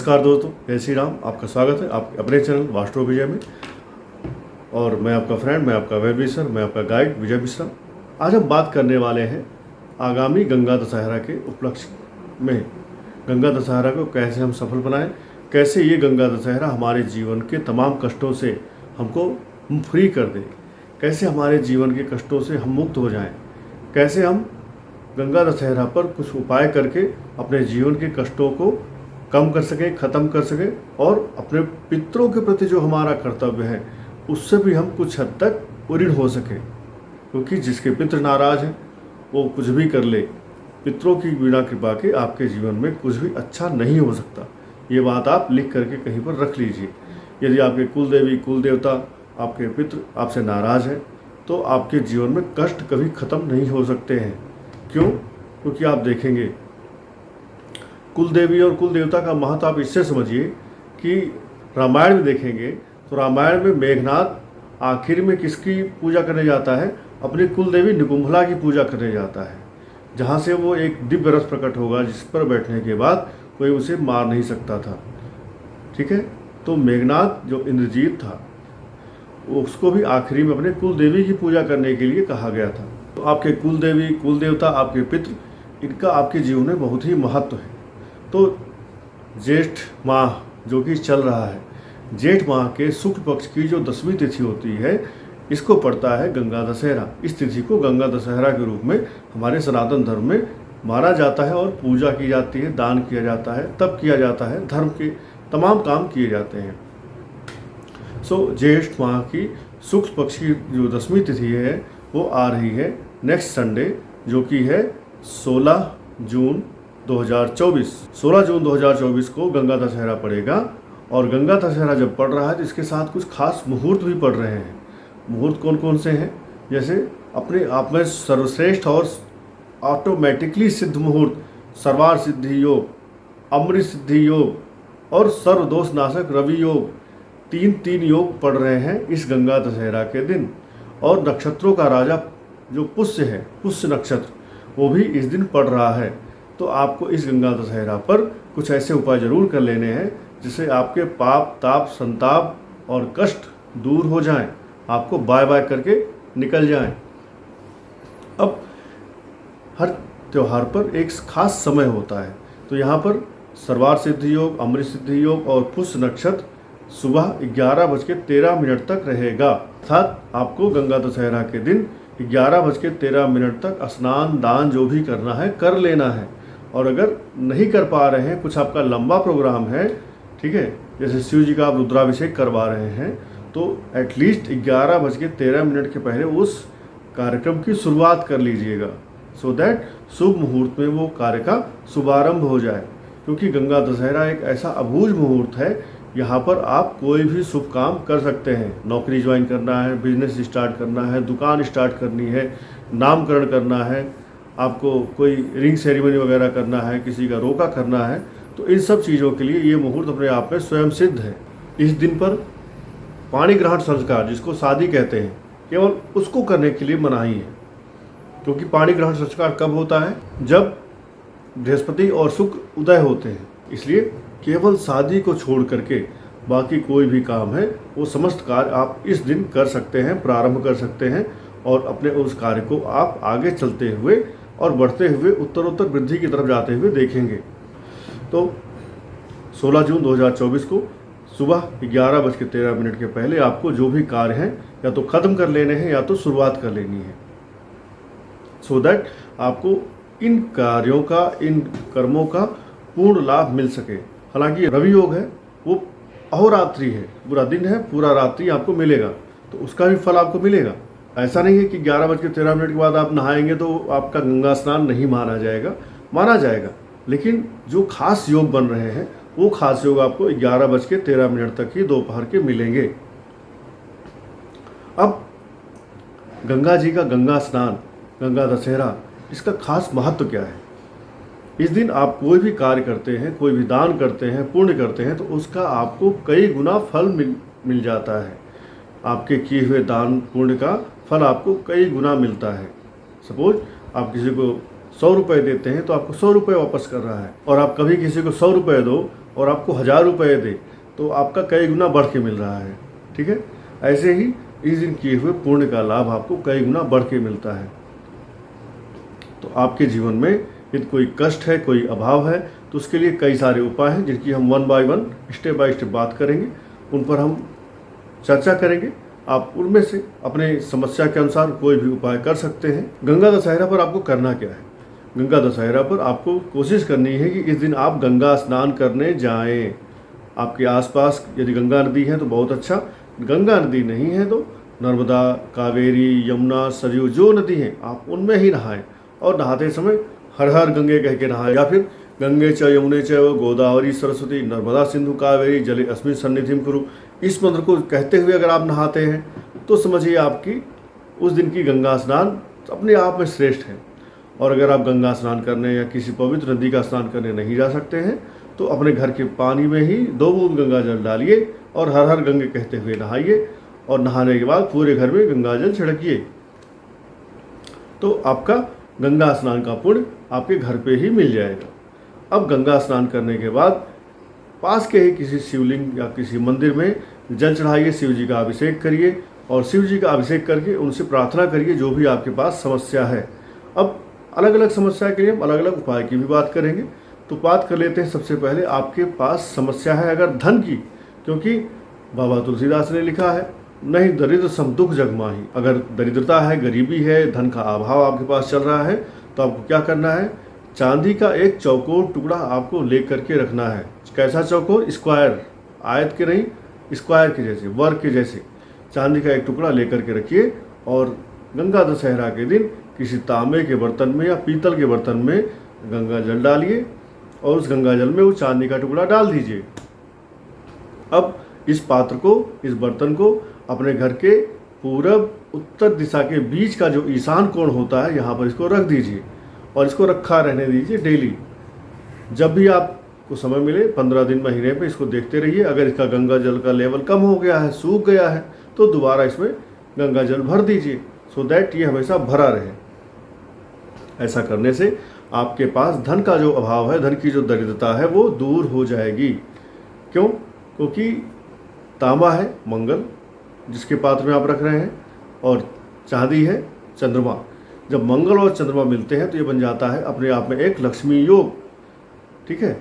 नमस्कार दोस्तों, जय श्री राम। आपका स्वागत है आपके अपने चैनल वास्तु विजय में। और मैं आपका फ्रेंड, मैं आपका वेब विजर, मैं आपका गाइड विजय मिश्रा। आज हम बात करने वाले हैं आगामी गंगा दशहरा के उपलक्ष्य में गंगा दशहरा को कैसे हम सफल बनाएं, कैसे ये गंगा दशहरा हमारे जीवन के तमाम कष्टों से हमको फ्री कर दे, कैसे हमारे जीवन के कष्टों से हम मुक्त हो जाएं, कैसे हम गंगा दशहरा पर कुछ उपाय करके अपने जीवन के कष्टों को कम कर सकें, ख़त्म कर सकें और अपने पितरों के प्रति जो हमारा कर्तव्य है उससे भी हम कुछ हद तक ऋण हो सकें। क्योंकि जिसके पितृ नाराज हैं वो कुछ भी कर ले, पितरों की बिना कृपा के आपके जीवन में कुछ भी अच्छा नहीं हो सकता। ये बात आप लिख करके कहीं पर रख लीजिए। यदि आपके कुल देवी कुल देवता आपके पितृ आपसे नाराज हैं तो आपके जीवन में कष्ट कभी ख़त्म नहीं हो सकते हैं। क्यों? क्योंकि आप देखेंगे कुल देवी और कुल देवता का महत्व आप इससे समझिए कि रामायण में देखेंगे तो रामायण में मेघनाथ आखिर में किसकी पूजा करने जाता है? अपनी कुल देवी निकुंभला की पूजा करने जाता है, जहाँ से वो एक दिव्य रस प्रकट होगा जिस पर बैठने के बाद कोई उसे मार नहीं सकता था। ठीक है, तो मेघनाथ जो इंद्रजीत था उसको भी आखिरी में अपने कुल देवी की पूजा करने के लिए कहा गया था। तो आपके कुल देवी कुल देवता आपके पितृ, इनका आपके जीवन में बहुत ही महत्व है। तो ज्येष्ठ माह जो कि चल रहा है, जेठ माह के शुक्ल पक्ष की जो 10वीं तिथि होती है, इसको पड़ता है गंगा दशहरा। इस तिथि को गंगा दशहरा के रूप में हमारे सनातन धर्म में माना जाता है और पूजा की जाती है, दान किया जाता है, तब किया जाता है, धर्म के तमाम काम किए जाते हैं। ज्येष्ठ माह की शुक्ल पक्ष की जो 10वीं तिथि है वो आ रही है नेक्स्ट संडे, जो कि है 16 जून 2024। 16 जून 2024 को गंगा दशहरा पड़ेगा। और गंगा दशहरा जब पड़ रहा है तो इसके साथ कुछ खास मुहूर्त भी पड़ रहे हैं। मुहूर्त कौन कौन से हैं? जैसे अपने आप में सर्वश्रेष्ठ और ऑटोमेटिकली सिद्ध मुहूर्त सर्वार सिद्धि योग, अमृत सिद्धि योग और सर्वदोष नाशक रवि योग, तीन योग पड़ रहे हैं इस गंगा दशहरा के दिन। और नक्षत्रों का राजा जो पुष्य है, पुष्य नक्षत्र, वो भी इस दिन पड़ रहा है। तो आपको इस गंगा दशहरा पर कुछ ऐसे उपाय जरूर कर लेने हैं जिससे आपके पाप ताप संताप और कष्ट दूर हो जाएं, आपको बाय बाय करके निकल जाएं। अब हर त्यौहार पर एक खास समय होता है, तो यहाँ पर सर्वार सिद्धि योग, अमृत सिद्धि योग और पुष्य नक्षत्र सुबह 11:13 तक रहेगा। अर्थात आपको गंगा दशहरा के दिन 11:13 तक स्नान दान जो भी करना है कर लेना है। और अगर नहीं कर पा रहे हैं, कुछ आपका लंबा प्रोग्राम है, ठीक है, जैसे शिव जी का आप रुद्राभिषेक करवा रहे हैं, तो एटलीस्ट 11:13 के पहले उस कार्यक्रम की शुरुआत कर लीजिएगा, सो दैट शुभ मुहूर्त में वो कार्य का शुभारंभ हो जाए। क्योंकि गंगा दशहरा एक ऐसा अबूझ मुहूर्त है, यहाँ पर आप कोई भी शुभ काम कर सकते हैं। नौकरी ज्वाइन करना है, बिजनेस स्टार्ट करना है, दुकान स्टार्ट करनी है, नामकरण करना है, आपको कोई रिंग सेरेमनी वगैरह करना है, किसी का रोका करना है, तो इन सब चीज़ों के लिए ये मुहूर्त अपने आप में स्वयं सिद्ध है। इस दिन पर पाणी ग्रहण संस्कार, जिसको शादी कहते हैं, केवल उसको करने के लिए मनाही है। क्योंकि पाणी ग्रहण संस्कार कब होता है? जब बृहस्पति और शुक्र उदय होते हैं। इसलिए केवल शादी को छोड़ करके बाकी कोई भी काम है वो समस्त कार्य आप इस दिन कर सकते हैं, प्रारंभ कर सकते हैं और अपने उस कार्य को आप आगे चलते हुए और बढ़ते हुए उत्तरोत्तर वृद्धि की तरफ जाते हुए देखेंगे। तो 16 जून 2024 को सुबह 11:13 के पहले आपको जो भी कार्य हैं या तो ख़त्म कर लेने हैं या तो शुरुआत कर लेनी है, सो दैट आपको इन कार्यों का, इन कर्मों का पूर्ण लाभ मिल सके। हालांकि रवि योग है, वो अहोरात्रि है, पूरा दिन है, पूरा रात्रि आपको मिलेगा, तो उसका भी फल आपको मिलेगा। ऐसा नहीं है कि 11:13 के बाद आप नहाएंगे तो आपका गंगा स्नान नहीं माना जाएगा, माना जाएगा। लेकिन जो खास योग बन रहे हैं वो खास योग आपको 11:13 तक ही दोपहर के मिलेंगे। अब गंगा जी का गंगा स्नान, गंगा दशहरा, इसका खास महत्व क्या है? इस दिन आप कोई भी कार्य करते हैं, कोई भी दान करते हैं, पुण्य करते हैं, तो उसका आपको कई गुना फल मिल जाता है। आपके किए हुए दान पुण्य का फल आपको कई गुना मिलता है। सपोज आप किसी को 100 रुपये देते हैं तो आपको 100 रुपये वापस कर रहा है, और आप कभी किसी को 100 रुपये दो और आपको 1000 रुपये दे तो आपका कई गुना बढ़ के मिल रहा है। ठीक है, ऐसे ही इस दिन किए हुए पुण्य का लाभ आपको कई गुना बढ़ के मिलता है। तो आपके जीवन में यदि कोई कष्ट है, कोई अभाव है, तो उसके लिए कई सारे उपाय हैं जिनकी हम 1 बाय 1 स्टेप बाय स्टेप बात करेंगे, उन पर हम चर्चा करेंगे। आप उनमें से अपने समस्या के अनुसार कोई भी उपाय कर सकते हैं। गंगा दशहरा पर आपको करना क्या है? गंगा दशहरा पर आपको कोशिश करनी है कि इस दिन आप गंगा स्नान करने जाएं। आपके आसपास यदि गंगा नदी है तो बहुत अच्छा, गंगा नदी नहीं है तो नर्मदा, कावेरी, यमुना, सरयू जो नदी हैं आप उनमें ही नहाएं, और नहाते समय हर हर गंगे कह के नहाएं, या फिर गंगे च यमुने च गोदावरी सरस्वती नर्मदा सिंधु कावेरी जले अस्मिन् सन्निधिं कुरु, इस मंत्र को कहते हुए अगर आप नहाते हैं तो समझिए आपकी उस दिन की गंगा स्नान अपने आप में श्रेष्ठ है। और अगर आप गंगा स्नान करने या किसी पवित्र नदी का स्नान करने नहीं जा सकते हैं तो अपने घर के पानी में ही 2 बूंद गंगा जल डालिए और हर हर गंगे कहते हुए नहाइए, और नहाने के बाद पूरे घर में गंगा जल छिड़किए, तो आपका गंगा स्नान का पुण्य आपके घर पे ही मिल जाएगा। अब गंगा स्नान करने के बाद पास के ही किसी शिवलिंग या किसी मंदिर में जल चढ़ाइए, शिव जी का अभिषेक करिए, और शिव जी का अभिषेक करके उनसे प्रार्थना करिए जो भी आपके पास समस्या है। अब अलग अलग समस्या के लिए हम अलग अलग उपाय की भी बात करेंगे। तो बात कर लेते हैं सबसे पहले आपके पास समस्या है अगर धन की, क्योंकि बाबा तुलसीदास ने लिखा है नहीं दरिद्र सम दुख जग माही। अगर दरिद्रता है, गरीबी है, धन का अभाव आपके पास चल रहा है तो आपको क्या करना है? चांदी का एक चौकोर टुकड़ा आपको ले करके रखना है। कैसा चौकोर? स्क्वायर, आयत के नहीं, स्क्वायर के जैसे, वर्ग के जैसे चांदी का एक टुकड़ा लेकर के रखिए, और गंगा दशहरा के दिन किसी तांबे के बर्तन में या पीतल के बर्तन में गंगा जल डालिए और उस गंगा जल में वो चांदी का टुकड़ा डाल दीजिए। अब इस पात्र को, इस बर्तन को अपने घर के पूरब उत्तर दिशा के बीच का जो ईशान कोण होता है यहाँ पर इसको रख दीजिए, और इसको रखा रहने दीजिए डेली। जब भी आपको समय मिले 15 दिन महीने पे इसको देखते रहिए। अगर इसका गंगा जल का लेवल कम हो गया है, सूख गया है, तो दोबारा इसमें गंगा जल भर दीजिए, सो दैट ये हमेशा भरा रहे। ऐसा करने से आपके पास धन का जो अभाव है, धन की जो दरिद्रता है वो दूर हो जाएगी। क्यों? क्योंकि तांबा है मंगल जिसके पात्र में आप रख रहे हैं, और चांदी है चंद्रमा। जब मंगल और चंद्रमा मिलते हैं तो ये बन जाता है अपने आप में एक लक्ष्मी योग। ठीक है,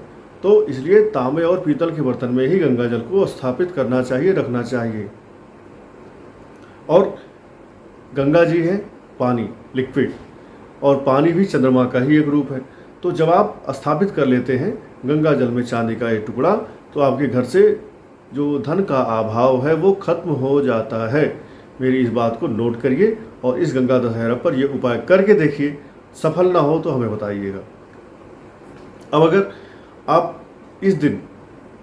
तो इसलिए तांबे और पीतल के बर्तन में ही गंगा जल को स्थापित करना चाहिए, रखना चाहिए। और गंगा जी है पानी, लिक्विड, और पानी भी चंद्रमा का ही एक रूप है। तो जब आप स्थापित कर लेते हैं गंगा जल में चांदी का एक टुकड़ा, तो आपके घर से जो धन का अभाव है वो खत्म हो जाता है। मेरी इस बात को नोट करिए और इस गंगा दशहरा पर ये उपाय करके देखिए। सफल ना हो तो हमें बताइएगा। अब अगर आप इस दिन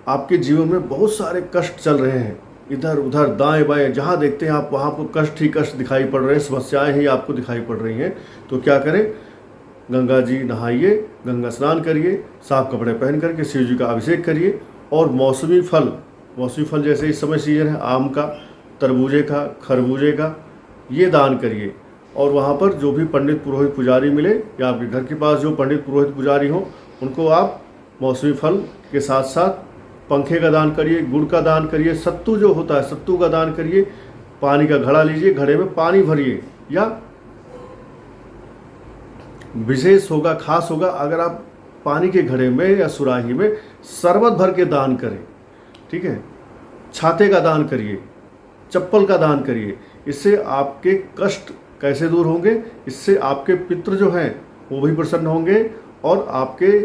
आपके जीवन में बहुत सारे कष्ट चल रहे हैं, इधर उधर दाएं बाएं जहाँ देखते हैं आप वहाँ आपको कष्ट ही कष्ट दिखाई पड़ रहे हैं, समस्याएं ही आपको दिखाई पड़ रही हैं, तो क्या करें? गंगा जी नहाइए, गंगा स्नान करिए, साफ कपड़े पहन करके शिव जी का अभिषेक करिए, और मौसमी फल जैसे इस समय सीजन है आम का, तरबूजे का, खरबूजे का, ये दान करिए। और वहाँ पर जो भी पंडित पुरोहित पुजारी मिले या आपके घर के पास जो पंडित पुरोहित पुजारी हो, उनको आप मौसमी फल के साथ साथ पंखे का दान करिए, गुड़ का दान करिए, सत्तू जो होता है सत्तू का दान करिए, पानी का घड़ा लीजिए, घड़े में पानी भरिए, या विशेष होगा, खास होगा अगर आप पानी के घड़े में या सुराही में शरबत भर के दान करें। ठीक है, छाते का दान करिए, चप्पल का दान करिए। इससे आपके कष्ट कैसे दूर होंगे? इससे आपके पितृ जो हैं वो भी प्रसन्न होंगे, और आपके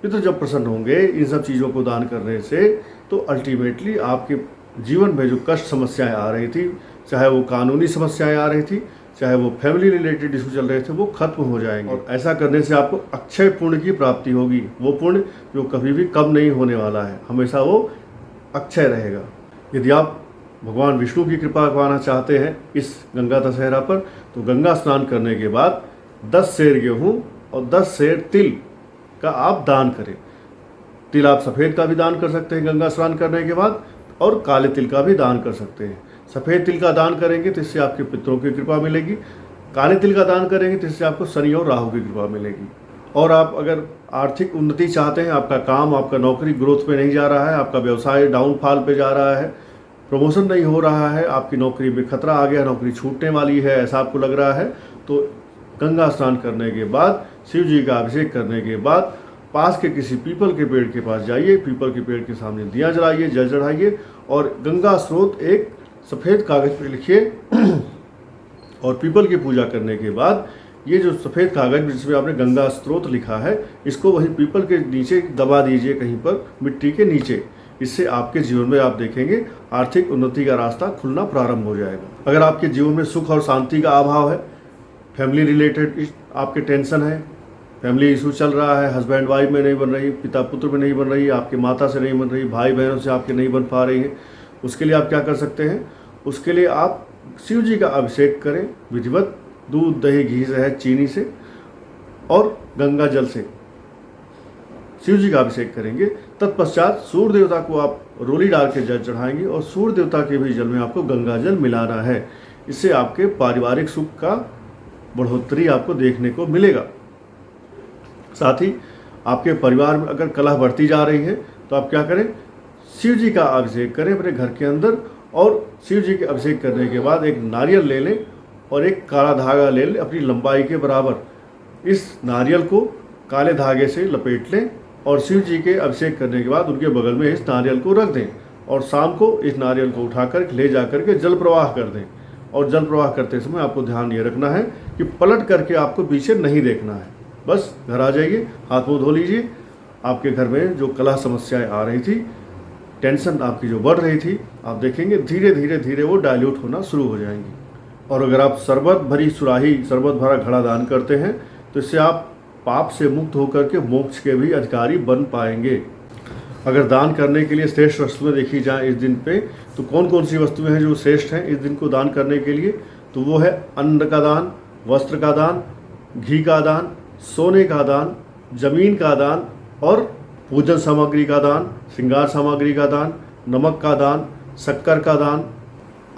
पितृ जब प्रसन्न होंगे इन सब चीज़ों को दान करने से, तो अल्टीमेटली आपके जीवन में जो कष्ट समस्याएं आ रही थी, चाहे वो कानूनी समस्याएं आ रही थी, चाहे वो फैमिली रिलेटेड इशू चल रहे थे, वो खत्म हो जाएंगे। और ऐसा करने से आपको अक्षय पुण्य की प्राप्ति होगी, वो पुण्य जो कभी भी कम नहीं होने वाला है, हमेशा वो अक्षय रहेगा। यदि आप भगवान विष्णु की कृपा पाना चाहते हैं इस गंगा दशहरा पर, तो गंगा स्नान करने के बाद 10 सेर गेहूँ और 10 सेर तिल का आप दान करें। तिल आप सफ़ेद का भी दान कर सकते हैं गंगा स्नान करने के बाद, और काले तिल का भी दान कर सकते हैं। सफ़ेद तिल का दान करेंगे तो इससे आपके पितरों की कृपा मिलेगी, काले तिल का दान करेंगे तो इससे आपको शनि और राहु की कृपा मिलेगी। और आप अगर आर्थिक उन्नति चाहते हैं, आपका काम, आपका नौकरी ग्रोथ पे नहीं जा रहा है, आपका व्यवसाय डाउनफॉल पे जा रहा है, प्रमोशन नहीं हो रहा है, आपकी नौकरी में खतरा आ गया, नौकरी छूटने वाली है, ऐसा आपको लग रहा है, तो गंगा स्नान करने के बाद, शिव जी का अभिषेक करने के बाद पास के किसी पीपल के पेड़ के पास जाइए, पीपल के पेड़ के सामने दिया जलाइए, जल चढ़ाइए और गंगा स्रोत एक सफ़ेद कागज़ पर लिखिए और पीपल की पूजा करने के बाद ये जो सफ़ेद कागज़ जिसमें आपने गंगा स्रोत लिखा है, इसको वही पीपल के नीचे दबा दीजिए, कहीं पर मिट्टी के नीचे। इससे आपके जीवन में आप देखेंगे आर्थिक उन्नति का रास्ता खुलना प्रारंभ हो जाएगा। अगर आपके जीवन में सुख और शांति का अभाव है, फैमिली रिलेटेड आपके टेंशन है, फैमिली इशू चल रहा है, हस्बैंड वाइफ में नहीं बन रही, पिता पुत्र में नहीं बन रही, आपके माता से नहीं बन रही, भाई बहनों से आपके नहीं बन पा रही है, उसके लिए आप क्या कर सकते हैं? उसके लिए आप शिव जी का अभिषेक करें विधिवत, दूध, दही, घी, शहद, चीनी से और गंगा जल से शिव जी का अभिषेक करेंगे। तत्पश्चात सूर्य देवता को आप रोली डाल के जल चढ़ाएंगे और सूर्य देवता के भी जल में आपको गंगा जल मिलाना है। इससे आपके पारिवारिक सुख का बढ़ोतरी आपको देखने को मिलेगा। साथ ही आपके परिवार में अगर कलह बढ़ती जा रही है तो आप क्या करें? शिव जी का अभिषेक करें अपने घर के अंदर और शिव जी के अभिषेक करने के बाद एक नारियल ले लें और एक काला धागा ले लें अपनी लंबाई के बराबर। इस नारियल को काले धागे से लपेट लें और शिव जी के अभिषेक करने के बाद उनके बगल में इस नारियल को रख दें और शाम को इस नारियल को उठाकर ले जा करके जल प्रवाह कर दें। और जल प्रवाह करते समय आपको ध्यान ये रखना है कि पलट करके आपको पीछे नहीं देखना है। बस घर आ जाइए, हाथ मुँह धो लीजिए। आपके घर में जो कलह समस्याएं आ रही थी, टेंशन आपकी जो बढ़ रही थी, आप देखेंगे धीरे धीरे धीरे वो डाइल्यूट होना शुरू हो जाएंगी। और अगर आप शरबत भरी सुराही, शरबत भरा घड़ा दान करते हैं तो इससे आप पाप से मुक्त होकर के मोक्ष के भी अधिकारी बन पाएंगे। अगर दान करने के लिए श्रेष्ठ वस्तुएं देखी जाए इस दिन पे, तो कौन कौन सी वस्तुएं हैं जो श्रेष्ठ हैं इस दिन को दान करने के लिए? तो वो है अन्न का दान, वस्त्र का दान, घी का दान, सोने का दान, जमीन का दान और पूजन सामग्री का दान, श्रृंगार सामग्री का दान, नमक का दान, शक्कर का दान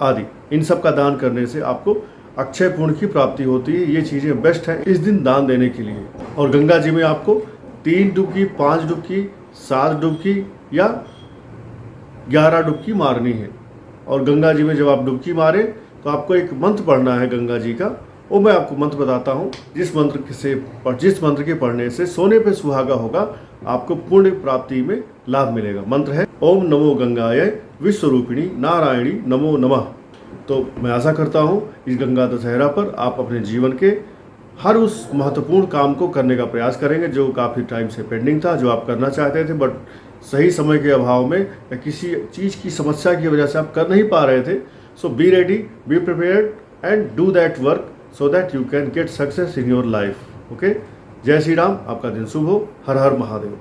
आदि। इन सब का दान करने से आपको अक्षय पुण्य की प्राप्ति होती है। ये चीज़ें बेस्ट हैं इस दिन दान देने के लिए। और गंगा जी में आपको 3 डुबकी, 5 डुबकी, 7 डुबकी या 11 डुबकी मारनी है। और गंगा जी में जब आप डुबकी मारें तो आपको एक मंत्र पढ़ना है गंगा जी का। वो मैं आपको मंत्र बताता हूँ, जिस मंत्र के पढ़ने से सोने पे सुहागा होगा, आपको पुण्य प्राप्ति में लाभ मिलेगा। मंत्र है ओम नमो गंगाय विश्वरूपिणी नारायणी नमो नमः। तो मैं आशा करता हूँ इस गंगा दशहरा पर आप अपने जीवन के हर उस महत्वपूर्ण काम को करने का प्रयास करेंगे जो काफ़ी टाइम से पेंडिंग था, जो आप करना चाहते थे बट सही समय के अभाव में या किसी चीज़ की समस्या की वजह से आप कर नहीं पा रहे थे। So be ready, be prepared and do that work so that you can get success in your life. Okay? जय श्री राम, आपका दिन शुभ हो। हर हर महादेव।